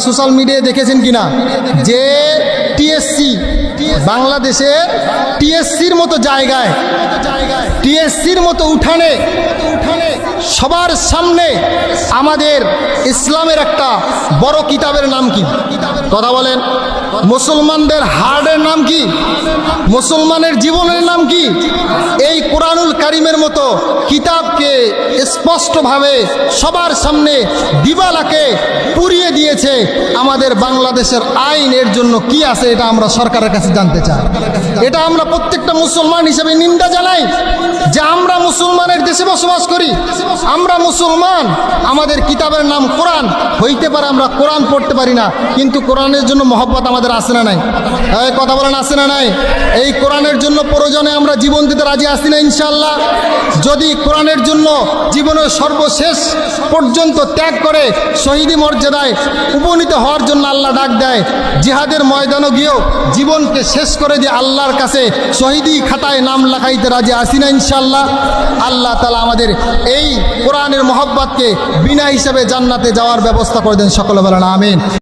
Social মিডিয়ায় দেখেছেন কিনা যে টিএসসি বাংলাদেশের টিএসসির মতো জায়গায় টিএসসির মতো উঠানে সবার সামনে আমাদের ইসলামের একটা বড় কিতাবের নাম কি? কথা বলেন। মুসলমানদের হার্টের নাম কি? মুসলমানের জীবনের নাম কি? এই কোরআনুল কারিমের মতো কিতাবকে স্পষ্টভাবে সবার সামনে দিবালাকে পুড়িয়ে দিয়েছে আমাদের বাংলাদেশের আইন। এর জন্য কি আছে এটা আমরা সরকারের কাছে জানতে চাই। এটা আমরা প্রত্যেকটা মুসলমান হিসেবে নিন্দা জানাই যে আমরা মুসলমানের দেশে বসবাস করি, আমরা মুসলমান, আমাদের কিতাবের নাম কোরআন। হইতে পারে আমরা কোরআন পড়তে পারি না, কিন্তু কোরআনের জন্য মহব্বত আমাদের আছে না নাই? কথা বলেন, আছে না নাই? এই কোরআনের জন্য প্রয়োজনে আমরা জীবন দিতে রাজি আছি না ইনশাআল্লাহ? যদি কোরআনের জন্য জীবনের সর্বশেষ পর্যন্ত ত্যাগ করে শহীদি মর্যাদায় উপনীত হওয়ার জন্য আল্লাহ ডাক দেয়, জিহাদের ময়দানে গিয়েও জীবনকে শেষ করে দিয়ে আল্লাহর কাছে শহীদি খাতায় নাম লেখাইতে রাজি আছি না ইনশাআল্লাহ? আল্লাহ তাআলা আমাদের এই কোরআনের মহব্বতকে বিনা হিসাবে জান্নাতে যাওয়ার ব্যবস্থা করে দেন। সকলে বলেন আমিন।